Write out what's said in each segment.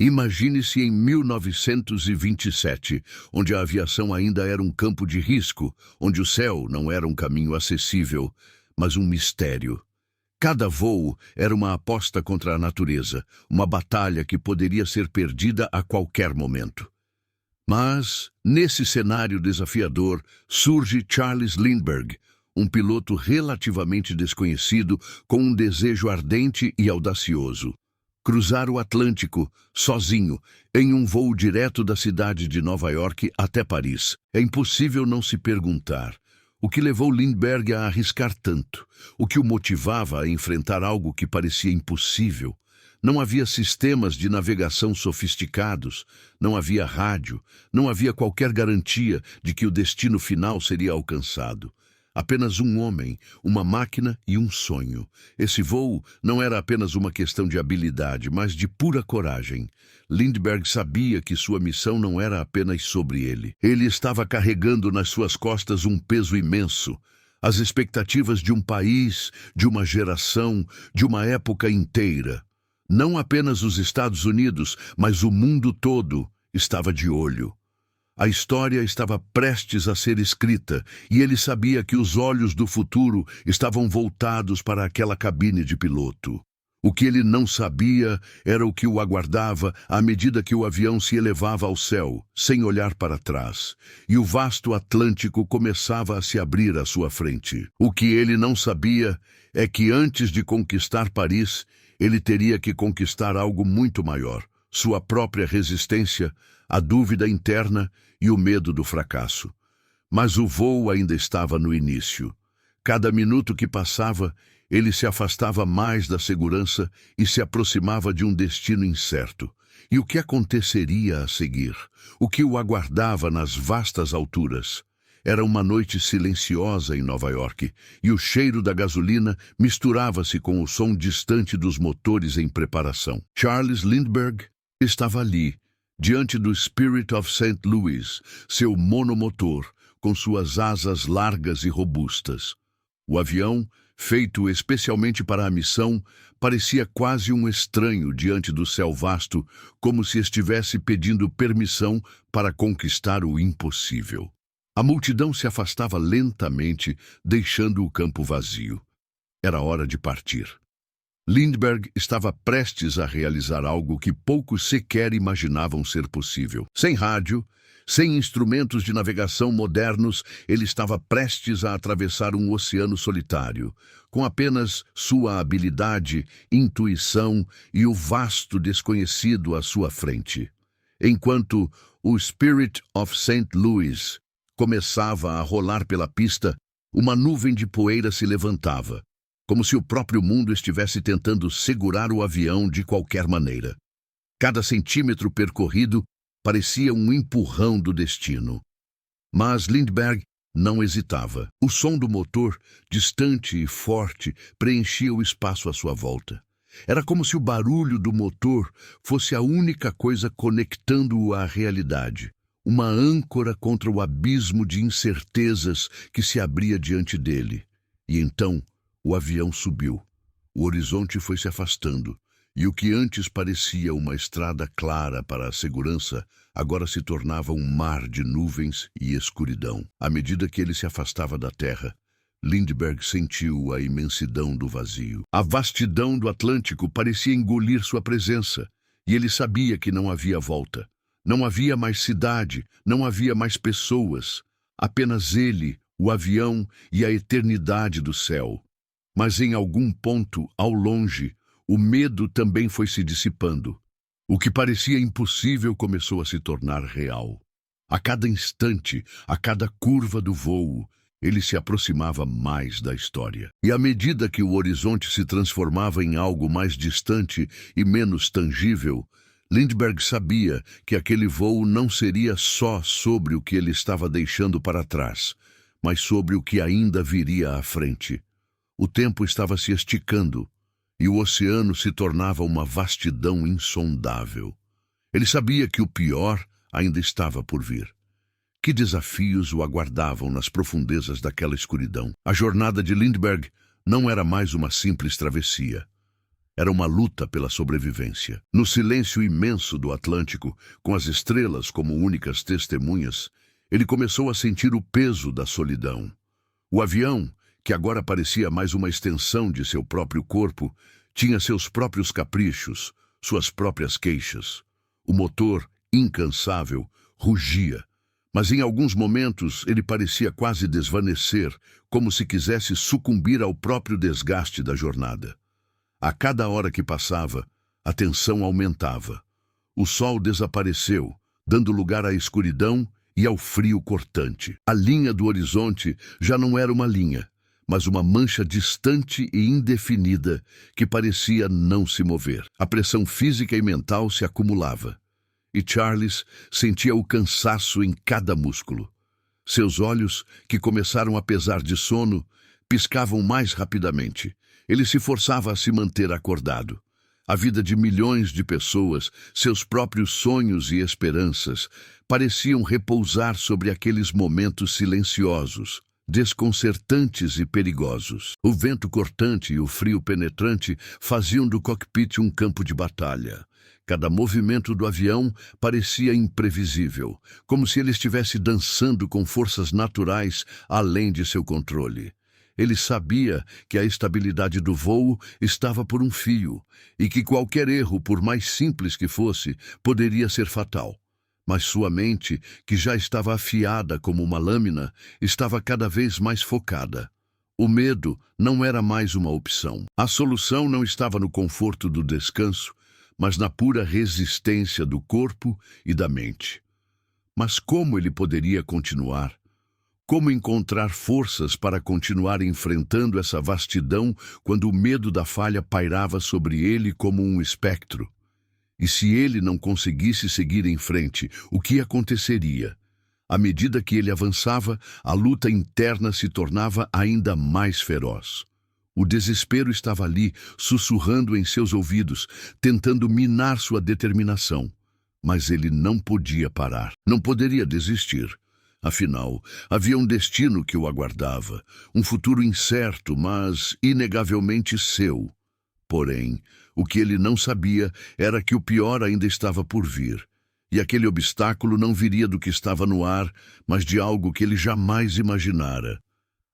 Imagine-se em 1927, onde a aviação ainda era um campo de risco, onde o céu não era um caminho acessível, mas um mistério. Cada voo era uma aposta contra a natureza, uma batalha que poderia ser perdida a qualquer momento. Mas, nesse cenário desafiador, surge Charles Lindbergh, um piloto relativamente desconhecido com um desejo ardente e audacioso. Cruzar o Atlântico, sozinho, em um voo direto da cidade de Nova York até Paris. É impossível não se perguntar o que levou Lindbergh a arriscar tanto, o que o motivava a enfrentar algo que parecia impossível. Não havia sistemas de navegação sofisticados, não havia rádio, não havia qualquer garantia de que o destino final seria alcançado. Apenas um homem, uma máquina e um sonho. Esse voo não era apenas uma questão de habilidade, mas de pura coragem. Lindbergh sabia que sua missão não era apenas sobre ele. Ele estava carregando nas suas costas um peso imenso. As expectativas de um país, de uma geração, de uma época inteira. Não apenas os Estados Unidos, mas o mundo todo estava de olho. A história estava prestes a ser escrita e ele sabia que os olhos do futuro estavam voltados para aquela cabine de piloto. O que ele não sabia era o que o aguardava à medida que o avião se elevava ao céu, sem olhar para trás, e o vasto Atlântico começava a se abrir à sua frente. O que ele não sabia é que antes de conquistar Paris, ele teria que conquistar algo muito maior, sua própria resistência, a dúvida interna e o medo do fracasso. Mas o voo ainda estava no início. Cada minuto que passava, ele se afastava mais da segurança e se aproximava de um destino incerto. E o que aconteceria a seguir? O que o aguardava nas vastas alturas? Era uma noite silenciosa em Nova York, e o cheiro da gasolina misturava-se com o som distante dos motores em preparação. Charles Lindbergh estava ali, diante do Spirit of St. Louis, seu monomotor, com suas asas largas e robustas. O avião, feito especialmente para a missão, parecia quase um estranho diante do céu vasto, como se estivesse pedindo permissão para conquistar o impossível. A multidão se afastava lentamente, deixando o campo vazio. Era hora de partir. Lindbergh estava prestes a realizar algo que poucos sequer imaginavam ser possível. Sem rádio, sem instrumentos de navegação modernos, ele estava prestes a atravessar um oceano solitário, com apenas sua habilidade, intuição e o vasto desconhecido à sua frente. Enquanto o Spirit of St. Louis começava a rolar pela pista, uma nuvem de poeira se levantava, como se o próprio mundo estivesse tentando segurar o avião de qualquer maneira. Cada centímetro percorrido parecia um empurrão do destino. Mas Lindbergh não hesitava. O som do motor, distante e forte, preenchia o espaço à sua volta. Era como se o barulho do motor fosse a única coisa conectando-o à realidade. Uma âncora contra o abismo de incertezas que se abria diante dele. E então, o avião subiu. O horizonte foi se afastando, e o que antes parecia uma estrada clara para a segurança, agora se tornava um mar de nuvens e escuridão. À medida que ele se afastava da terra, Lindbergh sentiu a imensidão do vazio. A vastidão do Atlântico parecia engolir sua presença, e ele sabia que não havia volta. Não havia mais cidade, não havia mais pessoas. Apenas ele, o avião e a eternidade do céu. Mas em algum ponto, ao longe, o medo também foi se dissipando. O que parecia impossível começou a se tornar real. A cada instante, a cada curva do voo, ele se aproximava mais da história. E à medida que o horizonte se transformava em algo mais distante e menos tangível, Lindbergh sabia que aquele voo não seria só sobre o que ele estava deixando para trás, mas sobre o que ainda viria à frente. O tempo estava se esticando, e o oceano se tornava uma vastidão insondável. Ele sabia que o pior ainda estava por vir. Que desafios o aguardavam nas profundezas daquela escuridão? A jornada de Lindbergh não era mais uma simples travessia. Era uma luta pela sobrevivência. No silêncio imenso do Atlântico, com as estrelas como únicas testemunhas, ele começou a sentir o peso da solidão. O avião, que agora parecia mais uma extensão de seu próprio corpo, tinha seus próprios caprichos, suas próprias queixas. O motor, incansável, rugia, mas em alguns momentos ele parecia quase desvanecer, como se quisesse sucumbir ao próprio desgaste da jornada. A cada hora que passava, a tensão aumentava. O sol desapareceu, dando lugar à escuridão e ao frio cortante. A linha do horizonte já não era uma linha, mas uma mancha distante e indefinida que parecia não se mover. A pressão física e mental se acumulava, e Charles sentia o cansaço em cada músculo. Seus olhos, que começaram a pesar de sono, piscavam mais rapidamente. Ele se forçava a se manter acordado. A vida de milhões de pessoas, seus próprios sonhos e esperanças, pareciam repousar sobre aqueles momentos silenciosos, desconcertantes e perigosos. O vento cortante e o frio penetrante faziam do cockpit um campo de batalha. Cada movimento do avião parecia imprevisível, como se ele estivesse dançando com forças naturais além de seu controle. Ele sabia que a estabilidade do voo estava por um fio e que qualquer erro, por mais simples que fosse, poderia ser fatal. Mas sua mente, que já estava afiada como uma lâmina, estava cada vez mais focada. O medo não era mais uma opção. A solução não estava no conforto do descanso, mas na pura resistência do corpo e da mente. Mas como ele poderia continuar? Como encontrar forças para continuar enfrentando essa vastidão quando o medo da falha pairava sobre ele como um espectro? E se ele não conseguisse seguir em frente, o que aconteceria? À medida que ele avançava, a luta interna se tornava ainda mais feroz. O desespero estava ali, sussurrando em seus ouvidos, tentando minar sua determinação. Mas ele não podia parar, não poderia desistir. Afinal, havia um destino que o aguardava, um futuro incerto, mas inegavelmente seu. Porém, o que ele não sabia era que o pior ainda estava por vir, e aquele obstáculo não viria do que estava no ar, mas de algo que ele jamais imaginara.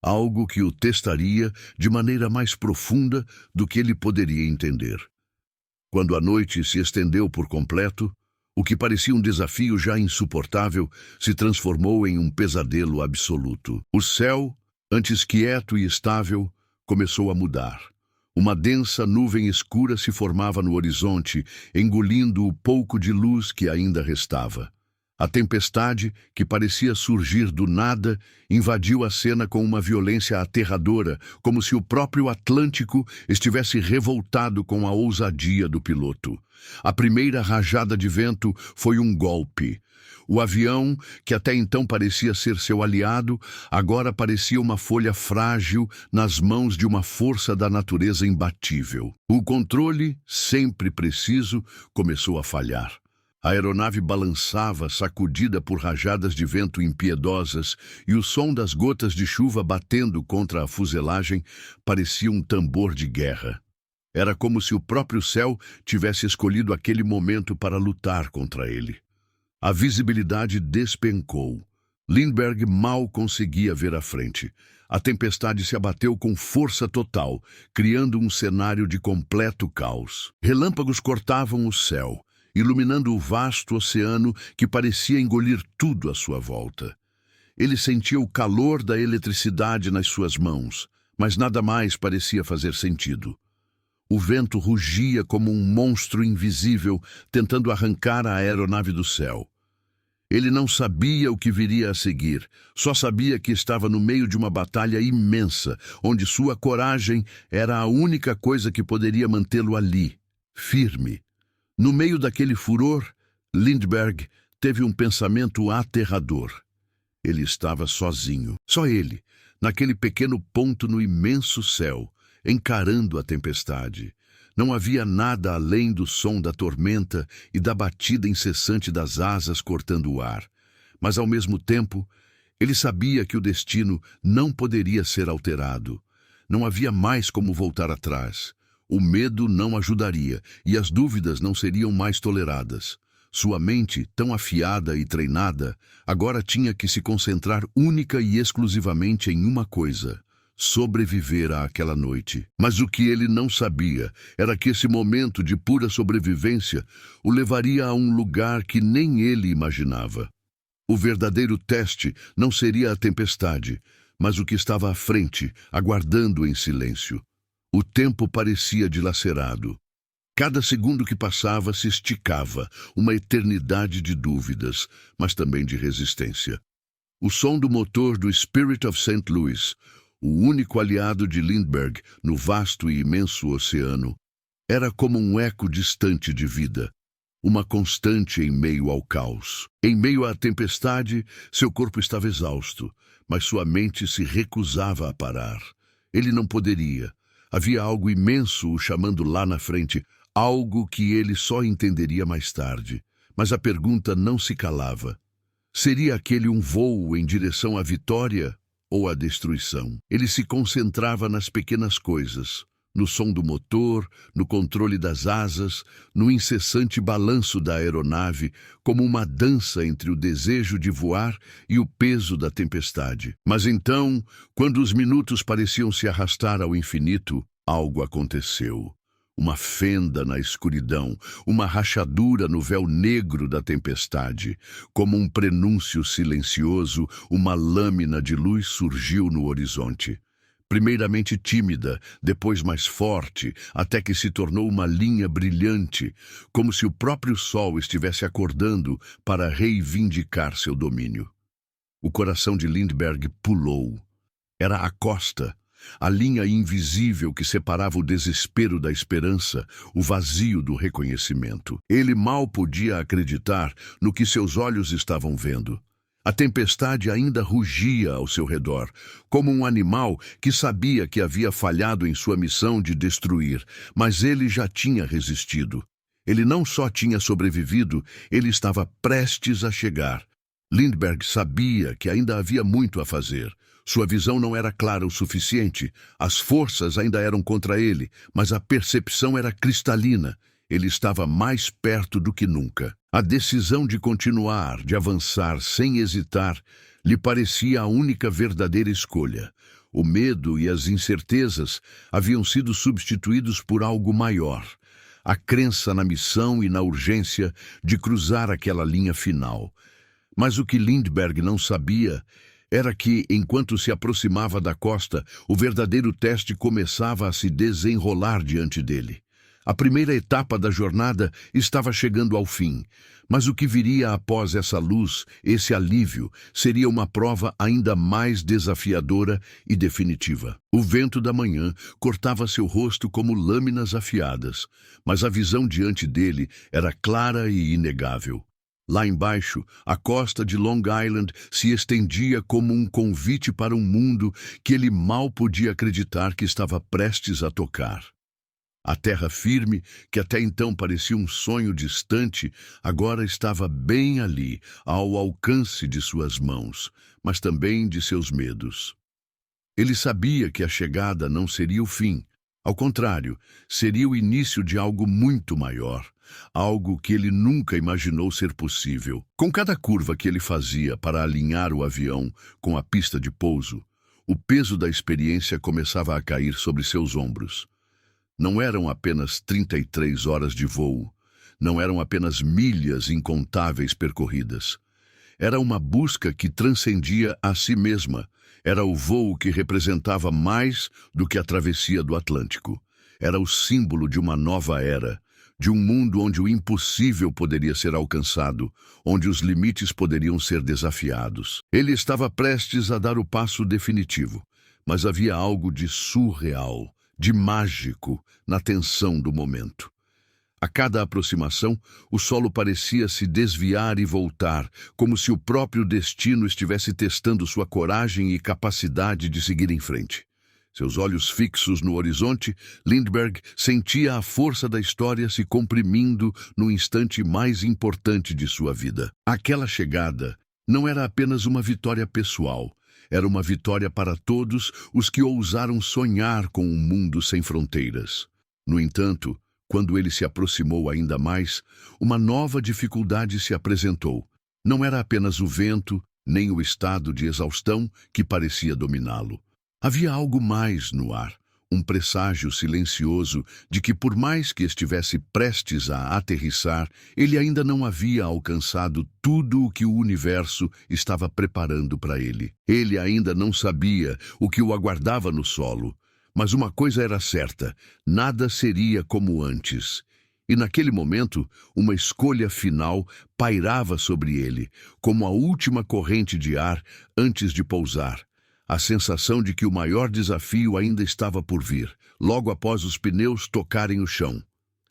Algo que o testaria de maneira mais profunda do que ele poderia entender. Quando a noite se estendeu por completo, o que parecia um desafio já insuportável se transformou em um pesadelo absoluto. O céu, antes quieto e estável, começou a mudar. Uma densa nuvem escura se formava no horizonte, engolindo o pouco de luz que ainda restava. A tempestade, que parecia surgir do nada, invadiu a cena com uma violência aterradora, como se o próprio Atlântico estivesse revoltado com a ousadia do piloto. A primeira rajada de vento foi um golpe. O avião, que até então parecia ser seu aliado, agora parecia uma folha frágil nas mãos de uma força da natureza imbatível. O controle, sempre preciso, começou a falhar. A aeronave balançava, sacudida por rajadas de vento impiedosas, e o som das gotas de chuva batendo contra a fuselagem parecia um tambor de guerra. Era como se o próprio céu tivesse escolhido aquele momento para lutar contra ele. A visibilidade despencou. Lindbergh mal conseguia ver à frente. A tempestade se abateu com força total, criando um cenário de completo caos. Relâmpagos cortavam o céu, iluminando o vasto oceano que parecia engolir tudo à sua volta. Ele sentia o calor da eletricidade nas suas mãos, mas nada mais parecia fazer sentido. O vento rugia como um monstro invisível, tentando arrancar a aeronave do céu. Ele não sabia o que viria a seguir, só sabia que estava no meio de uma batalha imensa, onde sua coragem era a única coisa que poderia mantê-lo ali, firme. No meio daquele furor, Lindbergh teve um pensamento aterrador. Ele estava sozinho, só ele, naquele pequeno ponto no imenso céu, encarando a tempestade. Não havia nada além do som da tormenta e da batida incessante das asas cortando o ar. Mas, ao mesmo tempo, ele sabia que o destino não poderia ser alterado. Não havia mais como voltar atrás. O medo não ajudaria e as dúvidas não seriam mais toleradas. Sua mente, tão afiada e treinada, agora tinha que se concentrar única e exclusivamente em uma coisa: sobreviver àquela noite. Mas o que ele não sabia era que esse momento de pura sobrevivência o levaria a um lugar que nem ele imaginava. O verdadeiro teste não seria a tempestade, mas o que estava à frente, aguardando em silêncio. O tempo parecia dilacerado. Cada segundo que passava se esticava, uma eternidade de dúvidas, mas também de resistência. O som do motor do Spirit of St. Louis, o único aliado de Lindbergh no vasto e imenso oceano, era como um eco distante de vida, uma constante em meio ao caos. Em meio à tempestade, seu corpo estava exausto, mas sua mente se recusava a parar. Ele não poderia. Havia algo imenso o chamando lá na frente, algo que ele só entenderia mais tarde. Mas a pergunta não se calava. Seria aquele um voo em direção à vitória ou à destruição? Ele se concentrava nas pequenas coisas, no som do motor, no controle das asas, no incessante balanço da aeronave, como uma dança entre o desejo de voar e o peso da tempestade. Mas então, quando os minutos pareciam se arrastar ao infinito, algo aconteceu. Uma fenda na escuridão, uma rachadura no véu negro da tempestade. Como um prenúncio silencioso, uma lâmina de luz surgiu no horizonte. Primeiramente tímida, depois mais forte, até que se tornou uma linha brilhante, como se o próprio sol estivesse acordando para reivindicar seu domínio. O coração de Lindbergh pulou. Era a costa, a linha invisível que separava o desespero da esperança, o vazio do reconhecimento. Ele mal podia acreditar no que seus olhos estavam vendo. A tempestade ainda rugia ao seu redor, como um animal que sabia que havia falhado em sua missão de destruir, mas ele já tinha resistido. Ele não só tinha sobrevivido, ele estava prestes a chegar. Lindbergh sabia que ainda havia muito a fazer. Sua visão não era clara o suficiente, as forças ainda eram contra ele, mas a percepção era cristalina. Ele estava mais perto do que nunca. A decisão de continuar, de avançar sem hesitar, lhe parecia a única verdadeira escolha. O medo e as incertezas haviam sido substituídos por algo maior. A crença na missão e na urgência de cruzar aquela linha final. Mas o que Lindbergh não sabia era que, enquanto se aproximava da costa, o verdadeiro teste começava a se desenrolar diante dele. A primeira etapa da jornada estava chegando ao fim, mas o que viria após essa luz, esse alívio, seria uma prova ainda mais desafiadora e definitiva. O vento da manhã cortava seu rosto como lâminas afiadas, mas a visão diante dele era clara e inegável. Lá embaixo, a costa de Long Island se estendia como um convite para um mundo que ele mal podia acreditar que estava prestes a tocar. A terra firme, que até então parecia um sonho distante, agora estava bem ali, ao alcance de suas mãos, mas também de seus medos. Ele sabia que a chegada não seria o fim. Ao contrário, seria o início de algo muito maior, algo que ele nunca imaginou ser possível. Com cada curva que ele fazia para alinhar o avião com a pista de pouso, o peso da experiência começava a cair sobre seus ombros. Não eram apenas 33 horas de voo, não eram apenas milhas incontáveis percorridas. Era uma busca que transcendia a si mesma. Era o voo que representava mais do que a travessia do Atlântico. Era o símbolo de uma nova era, de um mundo onde o impossível poderia ser alcançado, onde os limites poderiam ser desafiados. Ele estava prestes a dar o passo definitivo, mas havia algo de surreal, de mágico, na tensão do momento. A cada aproximação, o solo parecia se desviar e voltar, como se o próprio destino estivesse testando sua coragem e capacidade de seguir em frente. Seus olhos fixos no horizonte, Lindbergh sentia a força da história se comprimindo no instante mais importante de sua vida. Aquela chegada não era apenas uma vitória pessoal, era uma vitória para todos os que ousaram sonhar com um mundo sem fronteiras. No entanto, quando ele se aproximou ainda mais, uma nova dificuldade se apresentou. Não era apenas o vento, nem o estado de exaustão que parecia dominá-lo. Havia algo mais no ar, um presságio silencioso de que, por mais que estivesse prestes a aterrissar, ele ainda não havia alcançado tudo o que o universo estava preparando para ele. Ele ainda não sabia o que o aguardava no solo, mas uma coisa era certa: nada seria como antes. E naquele momento, uma escolha final pairava sobre ele, como a última corrente de ar antes de pousar. A sensação de que o maior desafio ainda estava por vir, logo após os pneus tocarem o chão.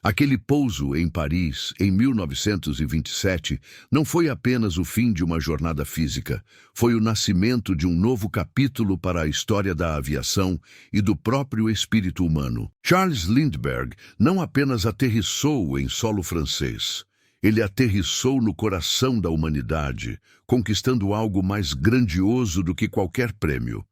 Aquele pouso em Paris, em 1927, não foi apenas o fim de uma jornada física, foi o nascimento de um novo capítulo para a história da aviação e do próprio espírito humano. Charles Lindbergh não apenas aterrissou em solo francês, ele aterrissou no coração da humanidade, conquistando algo mais grandioso do que qualquer prêmio.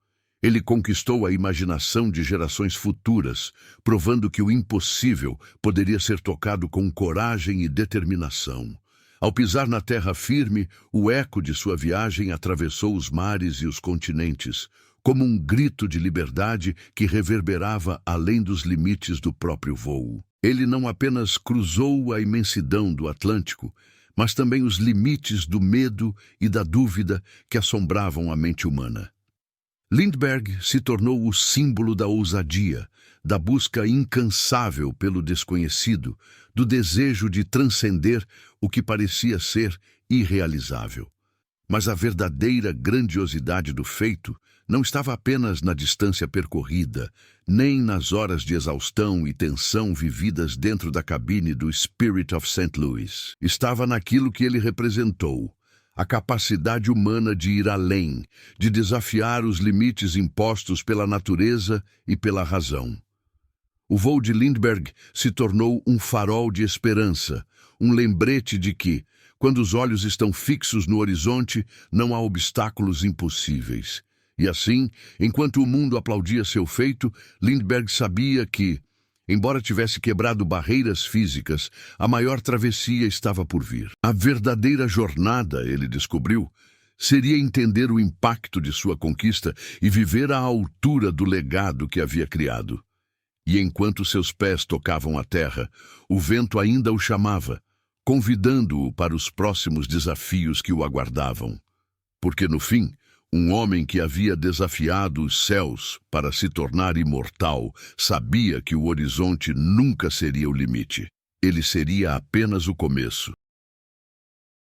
Ele conquistou a imaginação de gerações futuras, provando que o impossível poderia ser tocado com coragem e determinação. Ao pisar na terra firme, o eco de sua viagem atravessou os mares e os continentes, como um grito de liberdade que reverberava além dos limites do próprio voo. Ele não apenas cruzou a imensidão do Atlântico, mas também os limites do medo e da dúvida que assombravam a mente humana. Lindbergh se tornou o símbolo da ousadia, da busca incansável pelo desconhecido, do desejo de transcender o que parecia ser irrealizável. Mas a verdadeira grandiosidade do feito não estava apenas na distância percorrida, nem nas horas de exaustão e tensão vividas dentro da cabine do Spirit of St. Louis. Estava naquilo que ele representou: a capacidade humana de ir além, de desafiar os limites impostos pela natureza e pela razão. O voo de Lindbergh se tornou um farol de esperança, um lembrete de que, quando os olhos estão fixos no horizonte, não há obstáculos impossíveis. E assim, enquanto o mundo aplaudia seu feito, Lindbergh sabia que, embora tivesse quebrado barreiras físicas, a maior travessia estava por vir. A verdadeira jornada, ele descobriu, seria entender o impacto de sua conquista e viver à altura do legado que havia criado. E enquanto seus pés tocavam a terra, o vento ainda o chamava, convidando-o para os próximos desafios que o aguardavam. Porque, no fim, um homem que havia desafiado os céus para se tornar imortal sabia que o horizonte nunca seria o limite. Ele seria apenas o começo.